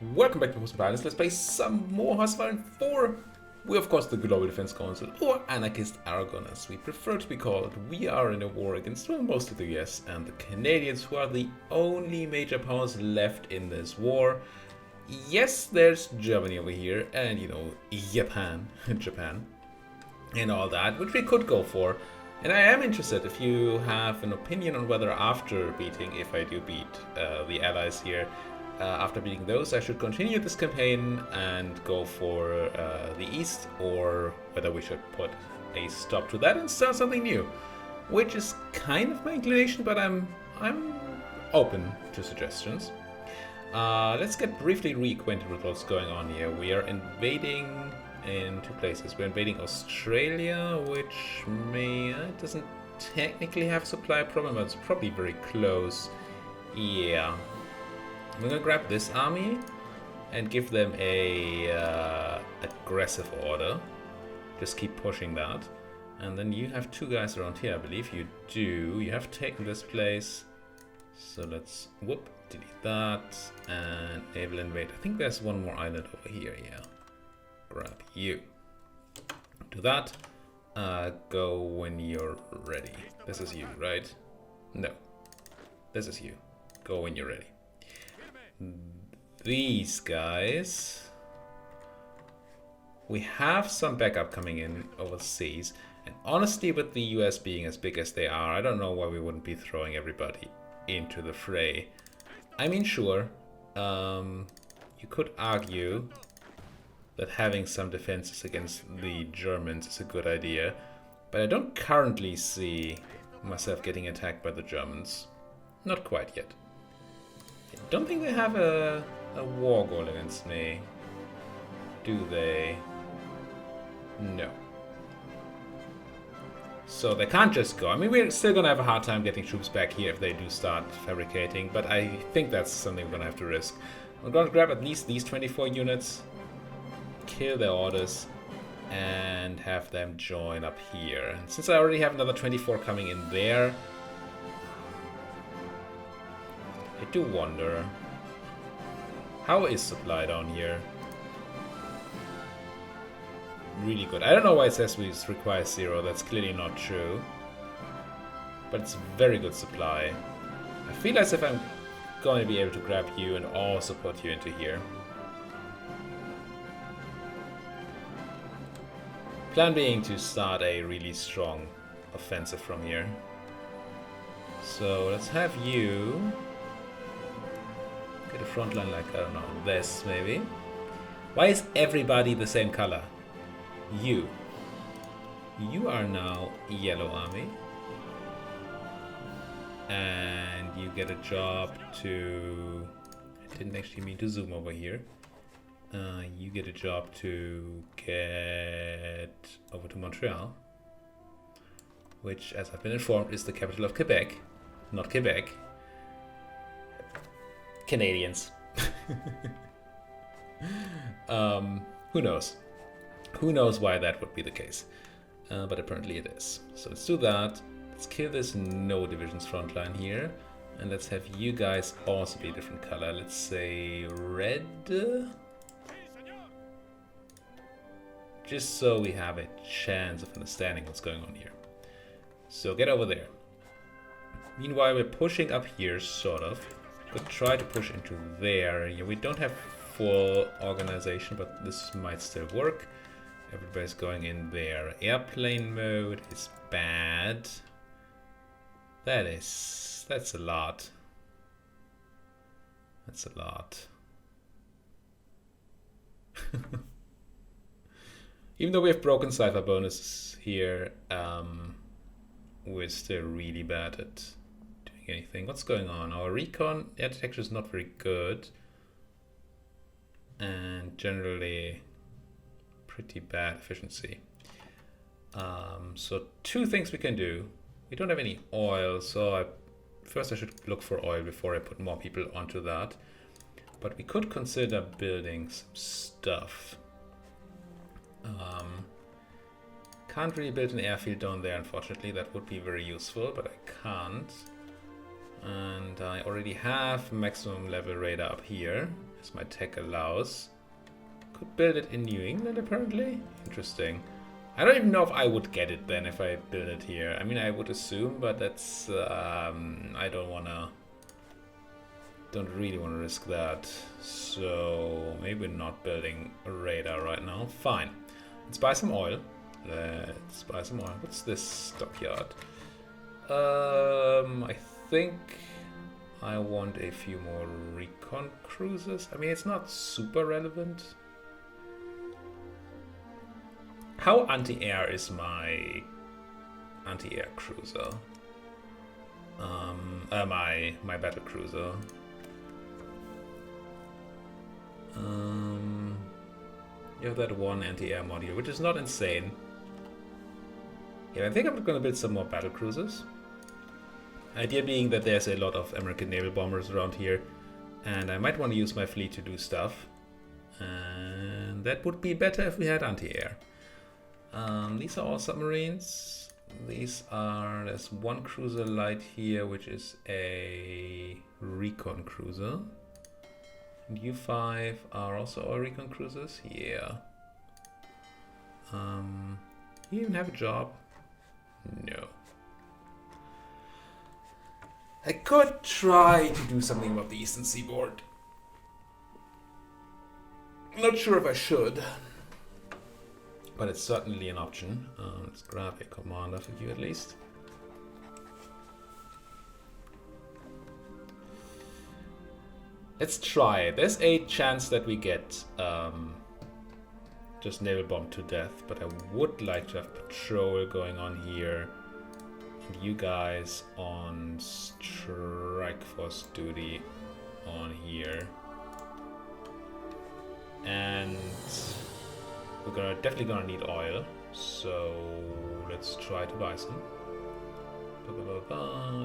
Welcome back to Post Violence. Let's play some more HOI4. We of course the Global Defense Council, or Anarchist Aragon as we prefer to be called. We are in a war against, well, mostly the US and the Canadians, who are the only major powers left in this war. Yes, there's Germany over here, and you know, Japan, and all that, which we could go for. And I am interested if you have an opinion on whether after beating, if I do beat the allies here, after beating those, I should continue this campaign and go for the east, or whether we should put a stop to that and start something new, which is kind of my inclination, but I'm open to suggestions. Let's get briefly reacquainted with what's going on here. We are invading in two places. We're invading Australia, which doesn't technically have a supply problem, but it's probably very close. Yeah. I'm gonna grab this army and give them a aggressive order. Just keep pushing that. And then you have two guys around here, I believe you do. You have taken this place. So let's, delete that and able invade. I think there's one more island over here, yeah. Grab you. Do that. Go when you're ready. This is you, right? No. This is you. Go when you're ready. These guys, we have some backup coming in overseas, and honestly, with the US being as big as they are, I don't know why we wouldn't be throwing everybody into the fray. I mean, sure, you could argue that having some defenses against the Germans is a good idea, but I don't currently see myself getting attacked by the Germans. Not quite yet. I don't think they have a war goal against me. Do they? No. So they can't just go. I mean, we're still gonna have a hard time getting troops back here if they do start fabricating, but I think that's something we're gonna have to risk. I'm gonna grab at least these 24 units, kill their orders, and have them join up here. And since I already have another 24 coming in there, I do wonder, how is supply down here? Really good. I don't know why it says we require 0. That's clearly not true. But it's very good supply. I feel as if I'm going to be able to grab you and also put you into here. Plan being to start a really strong offensive from here. So let's have you get a front line like, I don't know, this maybe. Why is everybody the same color? You are now yellow army, and you get a job to, I didn't actually mean to zoom over here. You get a job to get over to Montreal, which, as I've been informed, is the capital of Quebec, not Quebec. Canadians. Who knows? Who knows why that would be the case? But apparently it is. So let's do that. Let's kill this no divisions front line here. And let's have you guys also be a different color. Let's say red. Just so we have a chance of understanding what's going on here. So get over there. Meanwhile, we're pushing up here, sort of. Could try to push into there. Yeah, we don't have full organization, but this might still work. Everybody's going in there. Airplane mode is bad. That's a lot. That's a lot. Even though we have broken cipher bonuses here, we're still really bad at doing anything. What's going on? Our recon air detection is not very good, and generally pretty bad efficiency. So two things we can do. We don't have any oil, so first I should look for oil before I put more people onto that. But we could consider building some stuff. Can't really build an airfield down there, unfortunately. That would be very useful, but I can't. And I already have maximum level radar up here. as my tech allows. Could build it in New England, apparently. Interesting. I don't even know if I would get it then if I build it here. I mean, I would assume, but that's... I don't really want to risk that. So maybe we're not building a radar right now. Fine. Let's buy some oil. Let's buy some oil. What's this stockyard? I think I want a few more recon cruisers. I mean, it's not super relevant. How anti-air is my anti-air cruiser? My battle cruiser. You have that one anti-air module, which is not insane. Yeah, I think I'm gonna build some more battle cruisers. Idea being that there's a lot of American naval bombers around here, and I might want to use my fleet to do stuff. And that would be better if we had anti-air. These are all submarines. There's one cruiser light here, which is a recon cruiser. And U5 are also all recon cruisers. Yeah. You even have a job? No. I could try to do something about the Eastern Seaboard. Not sure if I should. But it's certainly an option. Let's grab a commander for you at least. Let's try it. There's a chance that we get just naval bombed to death, but I would like to have patrol going on here. And you guys on strike force duty on here. And we're definitely gonna need oil, so let's try to buy some.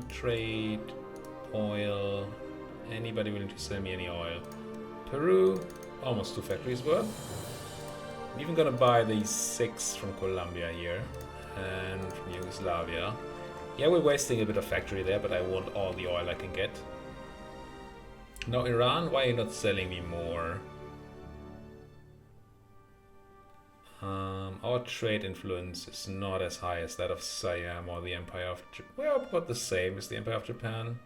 Trade, oil. Anybody willing to sell me any oil? Peru, almost 2 factories worth. I'm even gonna buy these 6 from Colombia here and from Yugoslavia. Yeah, we're wasting a bit of factory there, but I want all the oil I can get. Now Iran, why are you not selling me more? Our trade influence is not as high as that of Siam or the Empire of Japan. Well, about the same as the Empire of Japan.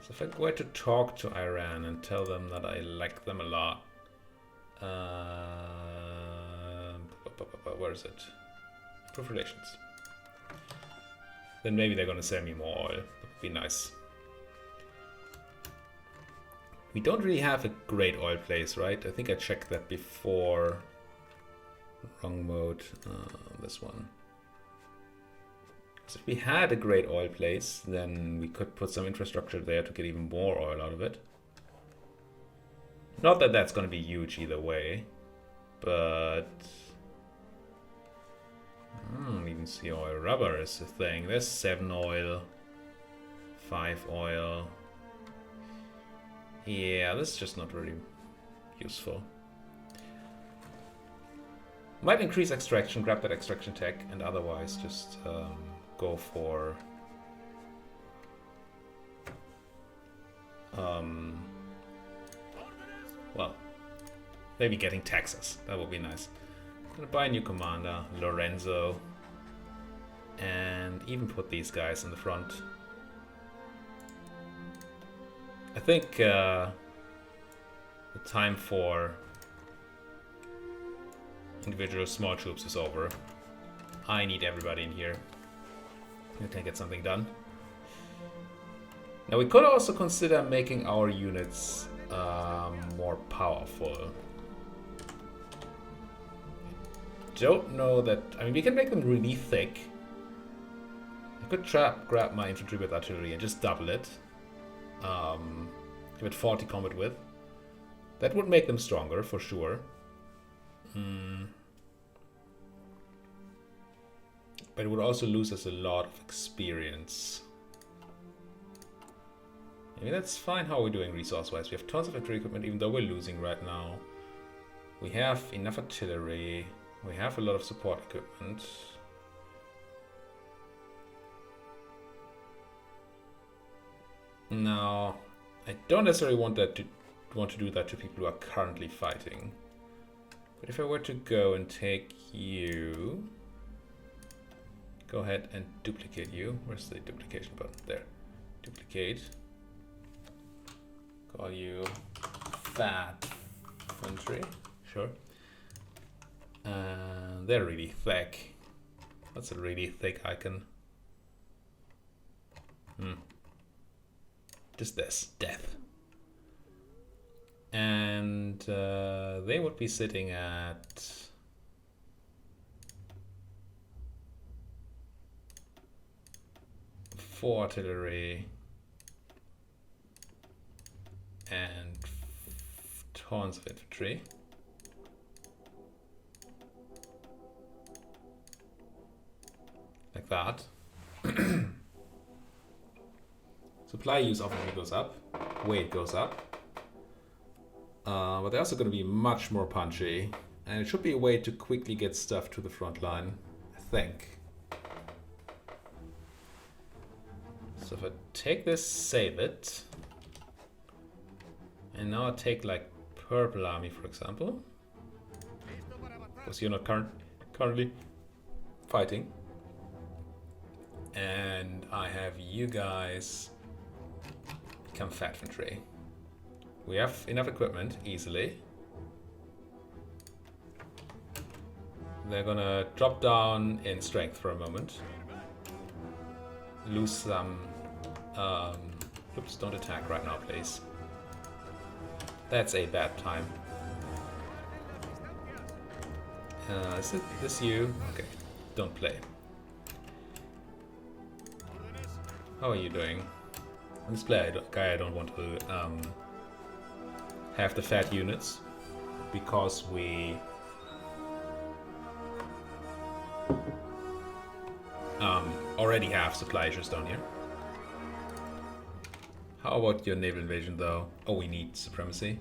So if I were to talk to Iran and tell them that I like them a lot. Where is it? Improve relations. Then maybe they're gonna send me more oil. That would be nice. We don't really have a great oil place, right? I think I checked that before. Wrong mode. This one. So if we had a great oil place, then we could put some infrastructure there to get even more oil out of it. Not that that's going to be huge either way, but even see oil. Rubber is a thing. There's 7 oil, 5 oil. Yeah, this is just not really useful. Might increase extraction, grab that extraction tech, and otherwise just go for well, maybe getting Texas. That would be nice. I'm gonna buy a new commander, Lorenzo, and even put these guys in the front. I think the time for individual small troops is over. I need everybody in here. We can get something done. Now we could also consider making our units more powerful. Don't know that. I mean, we can make them really thick. I could grab my infantry with artillery and just double it. Give it 40 combat width. That would make them stronger for sure. But it would also lose us a lot of experience. I mean, that's fine how we're doing resource-wise. We have tons of artillery equipment, even though we're losing right now. We have enough artillery. We have a lot of support equipment. No, I don't necessarily want that to want to do that to people who are currently fighting. But if I were to go and take you, go ahead and duplicate you. Where's the duplication button? There. Duplicate. Call you fat infantry. Sure. And they're really thick. That's a really thick icon. Just this. Death. And they would be sitting at 4 artillery and tons of infantry. Like that. Supply use obviously goes up, weight goes up. But they're also going to be much more punchy, and it should be a way to quickly get stuff to the front line, I think. So if I take this, save it, and now I take like Purple Army, for example, because you're not currently fighting, and I have you guys become Fat Infantry. We have enough equipment, easily. They're gonna drop down in strength for a moment. Lose some... oops, don't attack right now, please. That's a bad time. Is this you? Okay, don't play. How are you doing? This guy I don't want to have the fat units because we already have supply issues down here. How about your naval invasion though? Oh, we need supremacy.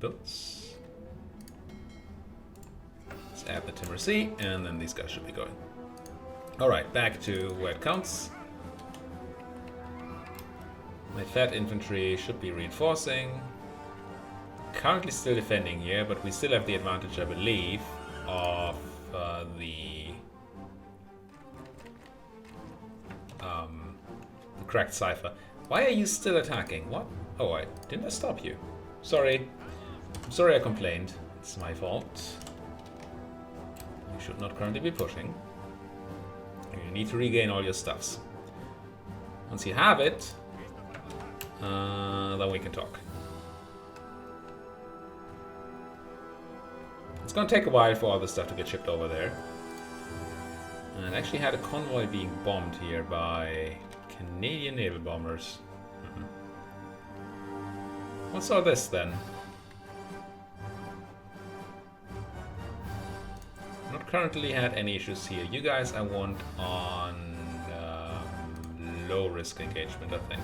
Boats. Let's add the Timber Sea, and then these guys should be going. Alright, back to where it counts. My fat infantry should be reinforcing. Currently still defending here, but we still have the advantage, I believe, of the cracked cipher. Why are you still attacking? What? Oh, didn't I stop you? Sorry. I'm sorry I complained. It's my fault. You should not currently be pushing. You need to regain all your stuffs. Once you have it, then we can talk. It's gonna take a while for all the stuff to get shipped over there. And I actually had a convoy being bombed here by Canadian naval bombers. What's all this then? Not currently had any issues here. You guys I want on low risk engagement, I think.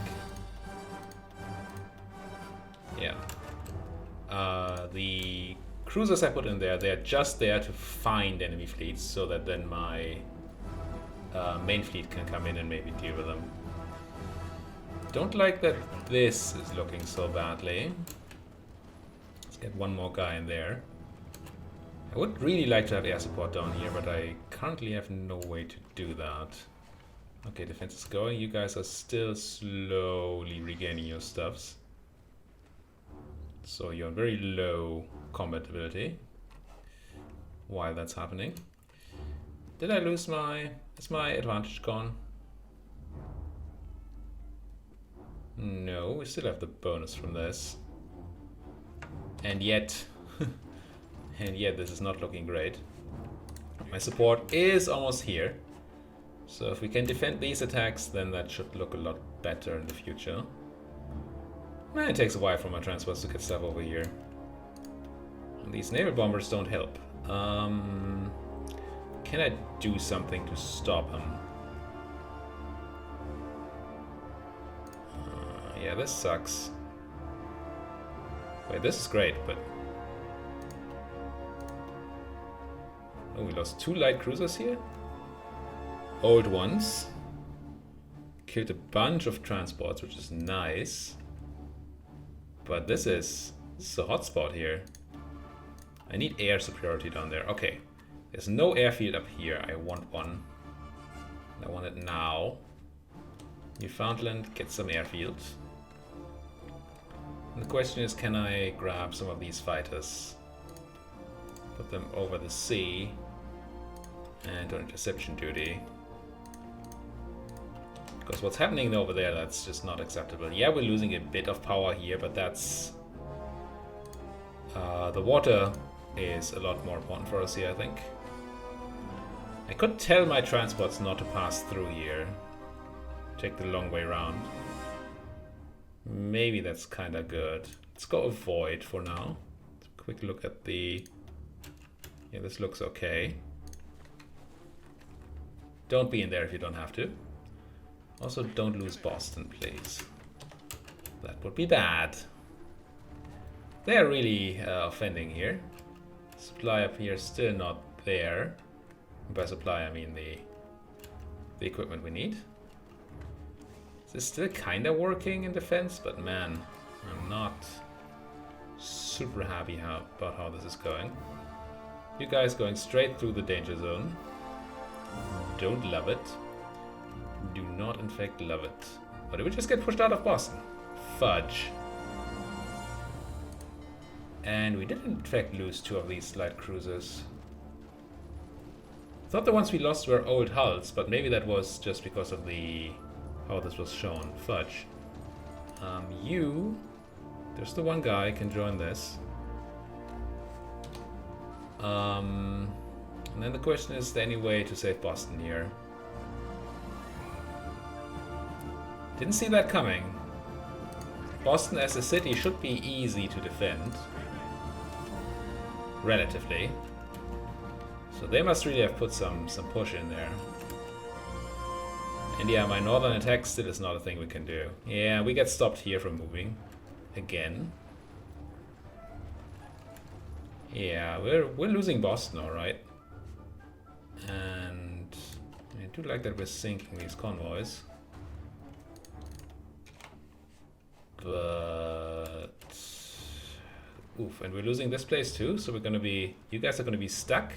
Yeah. The cruisers I put in there, they're just there to find enemy fleets so that then my main fleet can come in and maybe deal with them. Don't like that this is looking so badly. Let's get one more guy in there. I would really like to have air support down here, but I currently have no way to do that. Okay, defense is going. You guys are still slowly regaining your stuffs. So you're very low combat ability while that's happening. Did I lose my... Is my advantage gone? No, we still have the bonus from this. And yet... and yet this is not looking great. My support is almost here. So if we can defend these attacks, then that should look a lot better in the future. Man, it takes a while for my transports to get stuff over here. And these naval bombers don't help. Can I do something to stop them? Yeah, this sucks. Wait, this is great, but... Oh, we lost 2 light cruisers here? Old ones. Killed a bunch of transports, which is nice. But this is a hotspot here. I need air superiority down there. Okay. There's no airfield up here. I want one. I want it now. Newfoundland, get some airfields. And the question is, can I grab some of these fighters? Put them over the sea and do interception duty. Because what's happening over there, that's just not acceptable. Yeah, we're losing a bit of power here, but that's... the water is a lot more important for us here, I think. I could tell my transports not to pass through here. Take the long way around. Maybe that's kind of good. Let's go avoid for now. Quick look at the... Yeah, this looks okay. Don't be in there if you don't have to. Also, don't lose Boston, please. That would be bad. They're really offending here. Supply up here is still not there. By supply, I mean the equipment we need. This is still kind of working in defense, but man, I'm not super happy about how this is going. You guys going straight through the danger zone. Don't love it. Do not, in fact, love it. But did we just get pushed out of Boston? Fudge. And we did, in fact, lose 2 of these light cruisers. I thought the ones we lost were old hulls, but maybe that was just because of how this was shown. Fudge. There's the one guy can join this. And then the question is, there any way to save Boston here? Didn't see that coming. Boston as a city should be easy to defend. Relatively. So they must really have put some push in there. And yeah, my northern attack still is not a thing we can do. Yeah, we get stopped here from moving. Again. Yeah, we're losing Boston, alright. And I do like that we're sinking these convoys. But... Oof, and we're losing this place too, so we're gonna be... You guys are gonna be stuck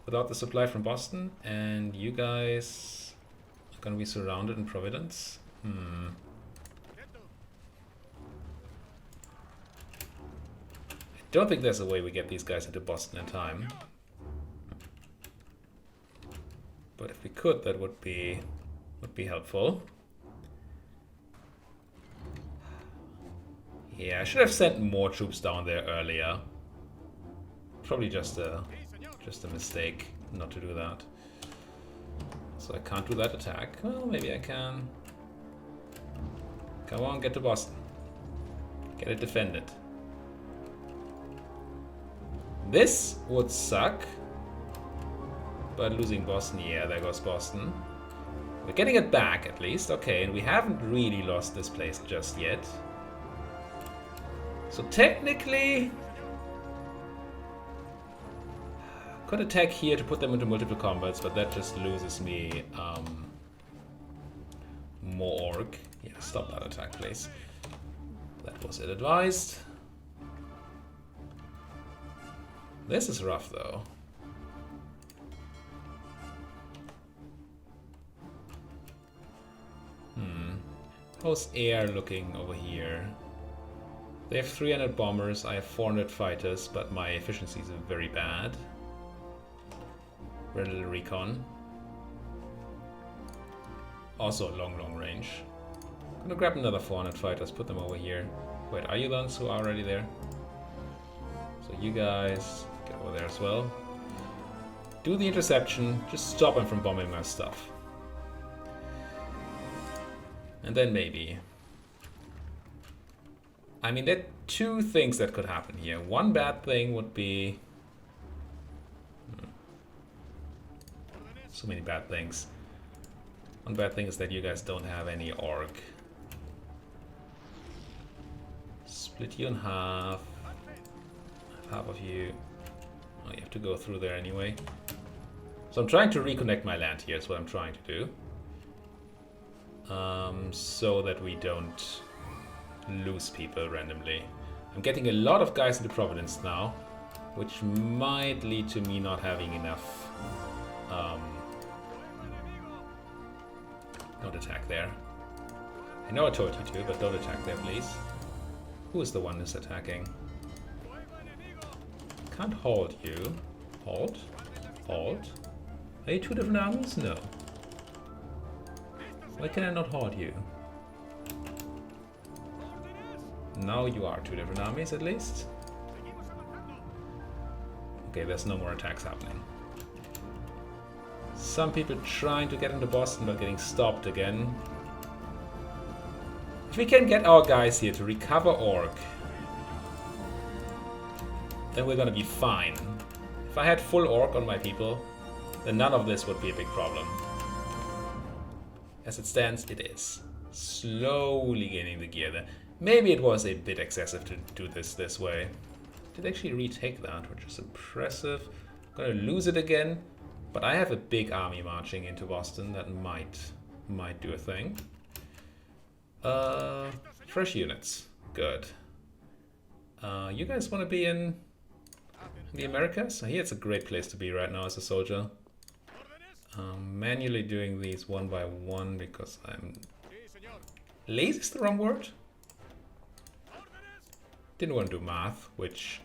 without the supply from Boston, and you guys are gonna be surrounded in Providence. I don't think there's a way we get these guys into Boston in time. But if we could, that would be helpful. Yeah, I should have sent more troops down there earlier. Probably just a mistake not to do that. So I can't do that attack. Well, maybe I can. Come on, get to Boston. Get it defended. This would suck. But losing Boston, yeah, there goes Boston. We're getting it back at least, okay, and we haven't really lost this place just yet. So technically, could attack here to put them into multiple combats, but that just loses me more orc. Yeah, stop that attack, please. That was ill-advised. This is rough, though. How's air looking over here? They have 300 bombers, I have 400 fighters, but my efficiencies are very bad. Very little recon. Also long range. I'm gonna grab another 400 fighters, put them over here. Wait, are you the ones who are already there? So you guys get over there as well. Do the interception, just stop them from bombing my stuff. And then maybe. I mean, there are 2 things that could happen here. One bad thing would be... So many bad things. One bad thing is that you guys don't have any orc. Split you in half. Half of you. Oh, you have to go through there anyway. So I'm trying to reconnect my land here, is what I'm trying to do. So that we don't lose people randomly. I'm getting a lot of guys into Providence now, which might lead to me not having enough. Don't attack there. I know I told you to, but don't attack there, please. Who is the one who's attacking? Can't hold you. Hold? Hold? Are you two different armies? No. Why can I not hold you? Now you are two different armies at least. Okay, there's no more attacks happening. Some people trying to get into Boston but getting stopped again. If we can get our guys here to recover Orc, then we're gonna be fine. If I had full Orc on my people, then none of this would be a big problem. As it stands, it is. Slowly gaining the gear there. Maybe it was a bit excessive to do this way. Did actually retake that, which is impressive. I'm gonna lose it again, but I have a big army marching into Boston that might do a thing. Fresh units, good. You guys want to be in the Americas? Here it's a great place to be right now as a soldier. Manually doing these one by one because I'm lazy is the wrong word. Didn't want to do math, which,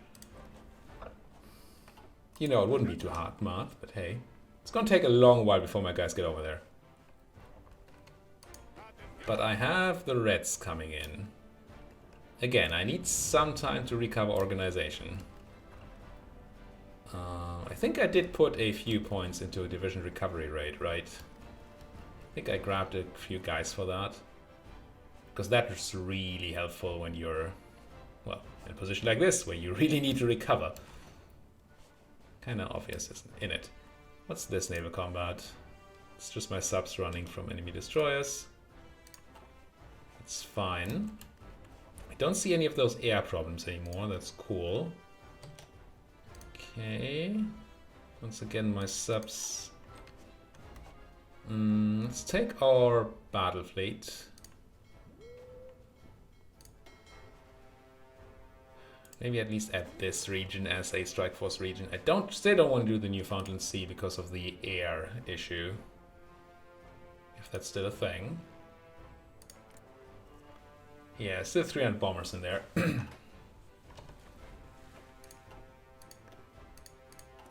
you know, it wouldn't be too hard math, but hey, it's gonna take a long while before my guys get over there. But I have the Reds coming in. Again, I need some time to recover organization. I think I did put a few points into a division recovery rate, right? I think I grabbed a few guys for that. Because that is really helpful when you're, well, in a position like this, where you really need to recover. Kinda obvious, isn't it? What's this naval combat? It's just my subs running from enemy destroyers. It's fine. I don't see any of those air problems anymore, that's cool. Okay. Once again, my subs. Let's take our battle fleet. Maybe at least add this region as a strike force region. I still don't want to do the Newfoundland Sea because of the air issue. If that's still a thing. Yeah, still 300 bombers in there.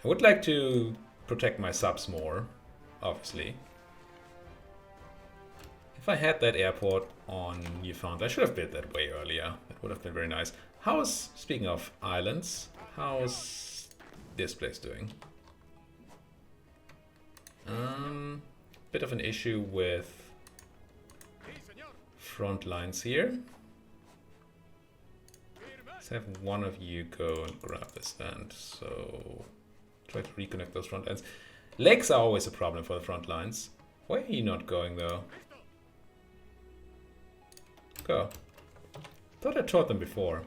I would like to protect my subs more, obviously. If I had that airport on Newfoundland, I should have built that way earlier. That would have been very nice. How's, speaking of islands, how's this place doing? Bit of an issue with front lines here. Let's have one of you go and grab this land. So try to reconnect those front lines. Lakes are always a problem for the front lines. Why are you not going though? Go. Thought I taught them before.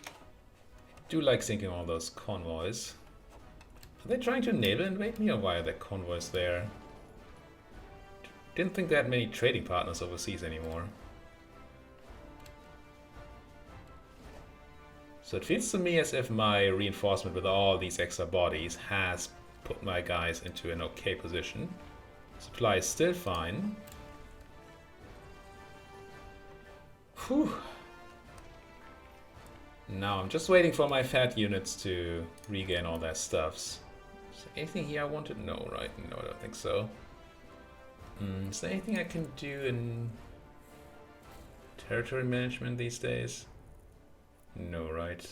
I do like sinking all those convoys. Are they trying to naval invade me or why are there convoys there? Didn't think they had many trading partners overseas anymore. So it feels to me as if my reinforcement with all these extra bodies has put my guys into an okay position. Supply is still fine. Whew. Now I'm just waiting for my fat units to regain all their stuffs. Is there anything here I wanted? No, right? No, I don't think so. Is there anything I can do in territory management these days? No, right?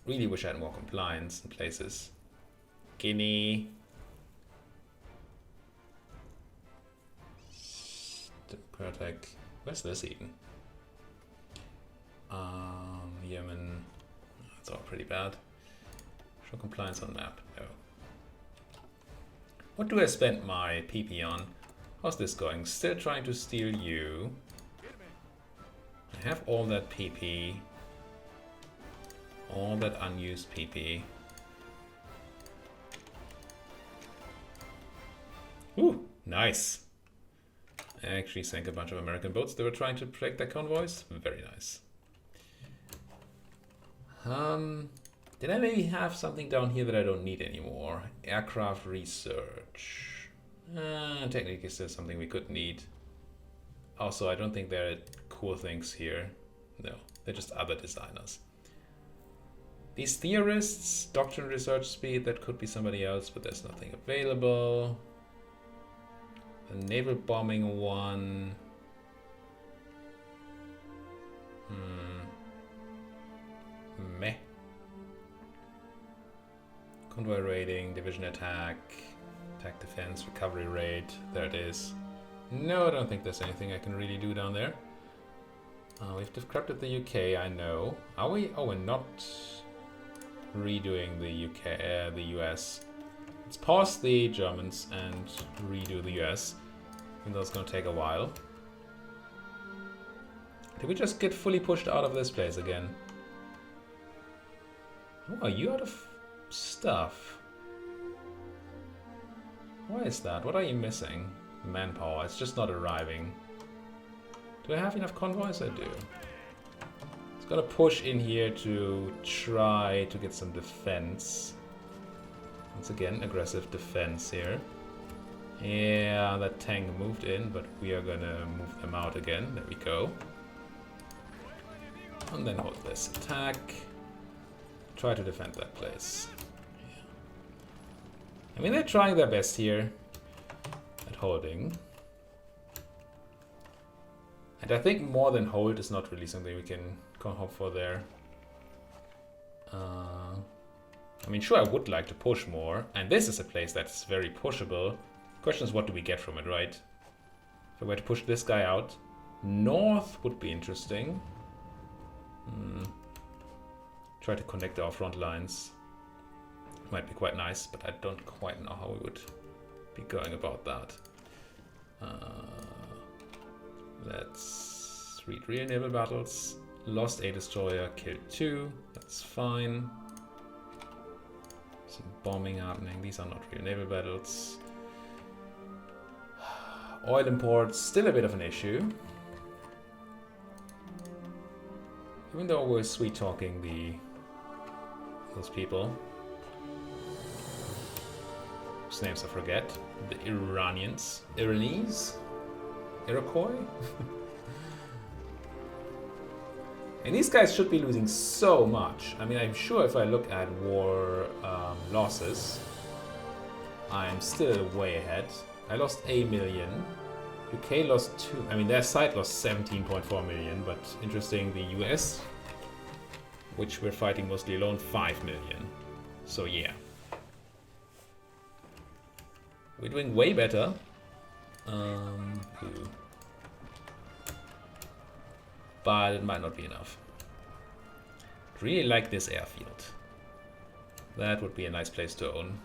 Really wish I had more compliance in places. Guinea. Democratic. Where's this even? Yemen. It's all pretty bad. Show compliance on map. No. What do I spend my PP on? How's this going? Still trying to steal you. I have all that PP. All that unused PP. Ooh. Nice. I actually sank a bunch of American boats that were trying to protect their convoys. Very nice. Did I maybe have something down here that I don't need anymore? Aircraft research. Technically still something we could need. Also, I don't think there are cool things here. No, they're just other designers. These theorists, doctrine research speed, that could be somebody else, but there's nothing available. The naval bombing one. Meh. Convoy rating, division attack, attack defense, recovery rate. There it is. No, I don't think there's anything I can really do down there. We've decrypted the UK, I know. Are we? Oh, we're not redoing the UK, the US. Let's pause the Germans and redo the US. Even though it's gonna take a while. Did we just get fully pushed out of this place again? Oh, are you out of stuff? Why is that? What are you missing? Manpower. It's just not arriving. Do I have enough convoys? I do. It's gonna push in here to try to get some defense. Once again, aggressive defense here. Yeah, that tank moved in, but we are gonna move them out again. There we go. And then hold this attack. Try to defend that place. Yeah. I mean, they're trying their best here at holding. And I think more than hold is not really something we can hope for there. I mean, sure, I would like to push more. And this is a place that's very pushable. Question is, what do we get from it, right? If I were to push this guy out, north would be interesting. Try to connect our front lines. Might be quite nice, but I don't quite know how we would be going about that. Let's read real naval battles. Lost a destroyer, killed 2. That's fine. Some bombing happening. These are not real naval battles. Oil imports, still a bit of an issue. Even though we're sweet talking those people. Whose names I forget. The Iranians. Iranese? Iroquois? And these guys should be losing so much. I mean, I'm sure if I look at war losses, I'm still way ahead. I lost 8 million. UK lost 2. I mean, their side lost 17.4 million, but interesting, the US, which we're fighting mostly alone, 5 million. So yeah. We're doing way better. But it might not be enough. Really like this airfield. That would be a nice place to own.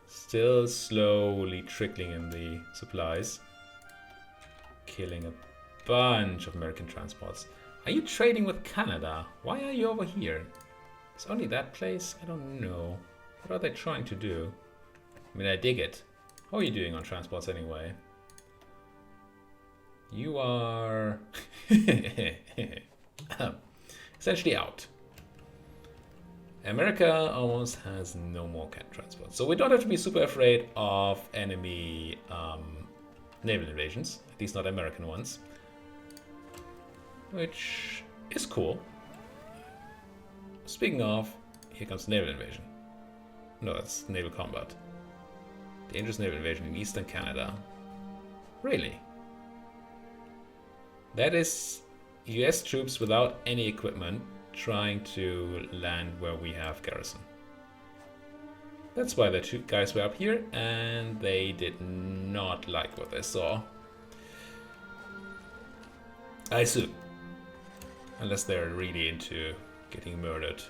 Still slowly trickling in the supplies. Killing a bunch of American transports. Are you trading with Canada? Why are you over here? It's only that place? I don't know. What are they trying to do? I mean, I dig it. How are you doing on transports anyway? You are essentially out. America almost has no more cat transport. So we don't have to be super afraid of enemy naval invasions, at least not American ones. Which is cool. Speaking of, here comes naval invasion. No, that's naval combat. Dangerous naval invasion in eastern Canada. Really? That is US troops without any equipment trying to land where we have garrison. That's why the two guys were up here, and they did not like what they saw. I assume. Unless they're really into getting murdered.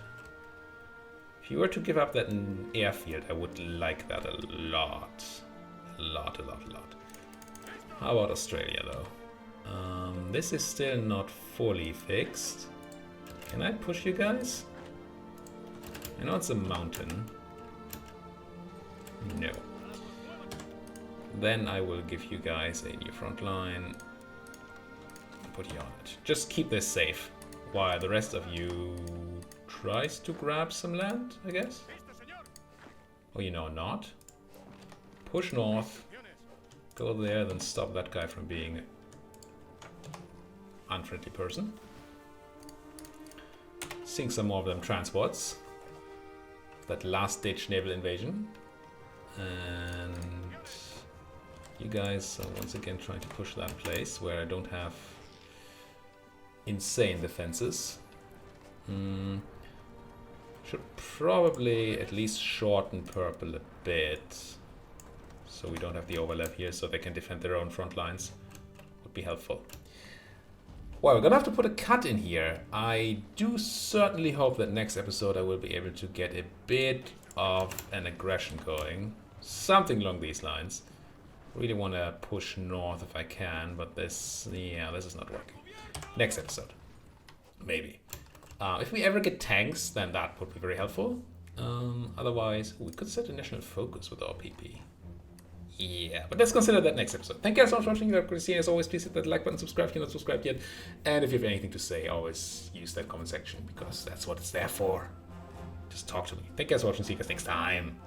If you were to give up that airfield, I would like that a lot. A lot. How about Australia, though? This is still not fully fixed. Can I push you guys? I know it's a mountain. No. Then I will give you guys a new front line. Put you on it. Just keep this safe while the rest of you tries to grab some land, I guess. Or you know, not. Push north. Go there, then stop that guy from being an unfriendly person. Sink some more of them transports. That last-ditch naval invasion. And you guys are once again trying to push that place where I don't have insane defenses. Should probably at least shorten purple a bit, so we don't have the overlap here, so they can defend their own front lines. Would be helpful. Well, we're gonna have to put a cut in here. I do certainly hope that next episode I will be able to get a bit of an aggression going. Something along these lines. Really want to push north if I can, but this is not working. Next episode. Maybe. If we ever get tanks, then that would be very helpful. Otherwise, we could set a national focus with our PP. Yeah, but let's consider that next episode. Thank you guys so much for watching. As always, please hit that like button, subscribe if you're not subscribed yet. And if you have anything to say, always use that comment section, because that's what it's there for. Just talk to me. Thank you guys for watching. See you guys next time.